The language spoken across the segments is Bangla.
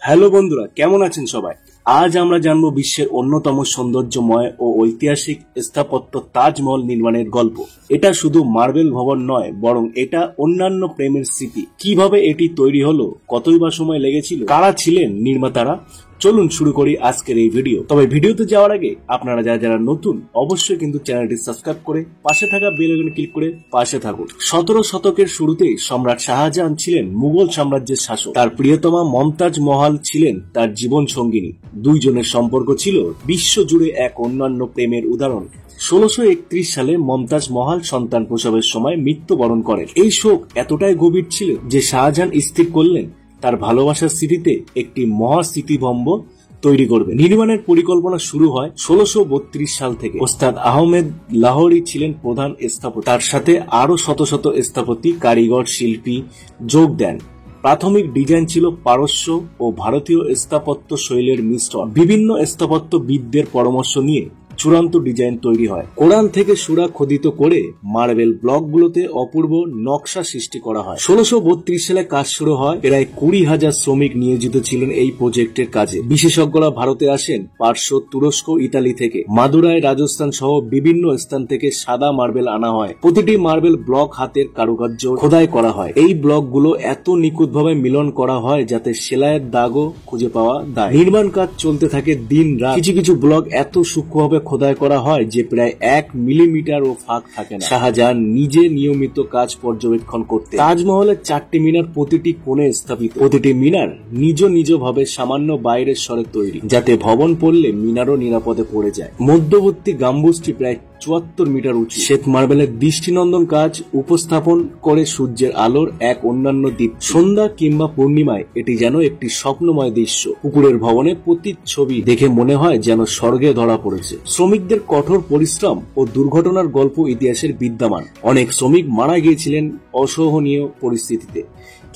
হ্যালো বন্ধুরা, কেমন আছেন সবাই? আজ আমরা জানবো বিশ্বের অন্যতম সৌন্দর্যময় ও ঐতিহাসিক স্থাপত্য তাজমহল নির্মাণের গল্প। এটা শুধু মার্বেল ভবন নয়, বরং এটা অন্যান্য প্রেমের স্মৃতি। কিভাবে এটি তৈরি হলো, কতই বা সময় লেগেছিল, কারা ছিলেন নির্মাতারা, চলুন শুরু করি আজকের এই ভিডিও। তবে ভিডিওতে যাওয়ার আগে আপনারা যারা নতুন, অবশ্যই কিন্তু চ্যানেলটি সাবস্ক্রাইব করে পাশে থাকা বেল আইকনে ক্লিক করে পাশে থাকুন। 17 শতকের শুরুতেই সম্রাট শাহজাহান ছিলেন মুঘল সাম্রাজ্যের শাসক। তার প্রিয়তমা মমতাজ মহল ছিলেন তার জীবন সঙ্গিনী। দুইজনের সম্পর্ক ছিল বিশ্বজুড়ে এক অন্যান্য প্রেমের উদাহরণ। 1631 সালে মমতাজ মহল সন্তান প্রসবের সময় মৃত্যুবরণ করেন। এই শোক এতটাই গভীর ছিল যে শাহজাহান স্থির করলেন তার ভালোবাসার স্মৃতিতে একটি মহাস্মৃতিস্তম্ভ তৈরি করবে। নির্মাণের পরিকল্পনা শুরু হয় 1632 সাল থেকে। ওস্তাদ আহমেদ লাহোরী ছিলেন প্রধান স্থপতি। তার সাথে আরো শত শত স্থপতি, কারিগর, শিল্পী যোগ দেন। প্রাথমিক ডিজাইন ছিল পারস্য ও ভারতীয় স্থাপত্য শৈলীর মিশ্রণ। বিভিন্ন স্থাপত্যবিদদের পরামর্শ নিয়ে চূড়ান্ত ডিজাইন তৈরি হয়। কোরআন থেকে সূরা খোদিত করে মার্বেল ব্লকগুলোতে অপূর্ব নকশা সৃষ্টি করা হয়। 1632 সালে কাজ শুরু হয়। প্রায় 20,000 শ্রমিক নিয়োজিত ছিলেন এই প্রজেক্টের কাজে। বিশেষজ্ঞরা ভারতে আসেন পার্শ্ব, তুরস্ক, ইতালি থেকে। মাদুরাই, রাজস্থান সহ বিভিন্ন স্থান থেকে সাদা মার্বেল আনা হয়। প্রতিটি মার্বেল ব্লক হাতের কারুকার্য খোদাই করা হয়। এই ব্লকগুলো এত নিখুঁতভাবে মিলন করা হয় যাতে সেলাইয়ের দাগও খুঁজে পাওয়া যায়। নির্মাণ কাজ চলতে থাকে দিন রাত। কিছু কিছু ব্লক এত সূক্ষ্মভাবে খোদাই করা হয় যে প্রায় 1 মিলিমিটারও ফাঁক থাকে না। শাহজাহান নিজে নিয়মিত কাজ পর্যবেক্ষণ করতে। তাজমহলের 4টি মিনার প্রতিটি কোণে স্থাপিত। প্রতিটি মিনার নিজ নিজ ভাবে সামান্য বাইরের স্বরে তৈরি, যাতে ভবন পড়লে মিনারও নিরাপদে পড়ে যায়। মধ্যবর্তী গম্বুজটি প্রায় 74 মিটার উঁচু। শ্বেত মার্বেলের দৃষ্টিনন্দন কাজ উপস্থাপন করে সূর্যের আলোর এক অন্যান্য দ্বীপ। সন্ধ্যা কিংবা পূর্ণিমায় এটি যেন একটি স্বপ্নময় দৃশ্য। পুকুরের ভবনে প্রতিচ্ছবি দেখে মনে হয় যেন স্বর্গে ধরা পড়েছে। শ্রমিকদের কঠোর পরিশ্রম ও দুর্ঘটনার গল্প ইতিহাসের বিদ্যমান। অনেক শ্রমিক মারা গিয়েছিলেন অসহনীয় পরিস্থিতিতে।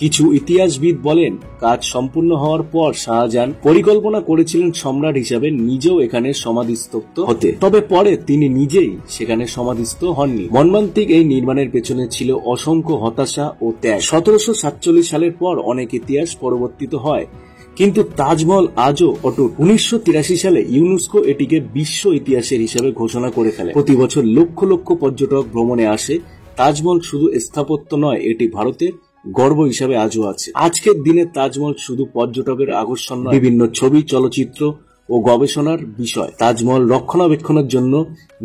কিছু ইতিহাসবিদ বলেন, কাজ সম্পূর্ণ হওয়ার পর শাহজাহান পরিকল্পনা করেছিলেন সম্রাট হিসাবে নিজেও এখানে সমাধিস্থ হতে। তবে পরে তিনি নিজেই সেখানে সমাধিস্থ হননি। মর্মান্তিক এই নির্মাণের পেছনে ছিল অসংখ্য হতাশা ও ত্যাগ। 1747 সালের পর অনেক ইতিহাস পরিবর্তিত হয়, কিন্তু তাজমহল আজও অটুট। 1983 সালে ইউনেস্কো এটিকে বিশ্ব ইতিহাসের হিসাবে ঘোষণা করে ফেলে। প্রতি বছর লক্ষ লক্ষ পর্যটক ভ্রমণে আসে। তাজমহল শুধু স্থাপত্য নয়, এটি ভারতের গর্ব হিসাবে আজও আছে। আজকের দিনে তাজমহল শুধু পর্যটকের আকর্ষণ নয়, বিভিন্ন ছবি, চলচ্চিত্র ও গবেষণার বিষয়। তাজমহল রক্ষণাবেক্ষণের জন্য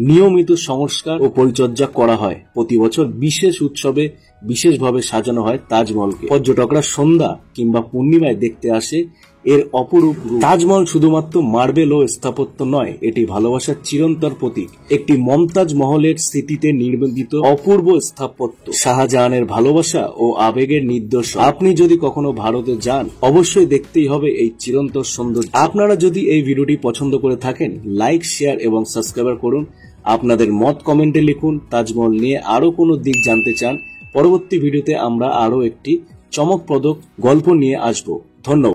নিয়মিত সংস্কার ও পরিচর্যা করা হয়। প্রতি বছর বিশেষ উৎসবে বিশেষভাবে সাজানো হয় তাজমহলকে। পর্যটকরা সন্ধ্যা কিংবা পূর্ণিমায় দেখতে আসে এর অপরূপ রূপ। তাজমহল শুধুমাত্র মার্বেল ও স্থাপত্য নয়, এটি ভালোবাসার চিরন্তন প্রতীক। একটি মমতাজ মহলের স্মৃতিতে নির্মিত অপূর্ব স্থাপত্য, শাহজাহানের ভালোবাসা ও আবেগের নিদর্শন। আপনি যদি কখনো ভারতে যান, অবশ্যই দেখতেই হবে এই চিরন্তন সৌন্দর্য। আপনারা যদি এই ভিডিওটি পছন্দ করে থাকেন, লাইক, শেয়ার এবং সাবস্ক্রাইব করুন। আপনাদের মত কমেন্টে লিখুন। তাজমহল নিয়ে আরো কোনো দিক জানতে চান, পরবর্তী ভিডিওতে আমরা আরো একটি চমকপ্রদ গল্প নিয়ে আসব। ধন্যবাদ।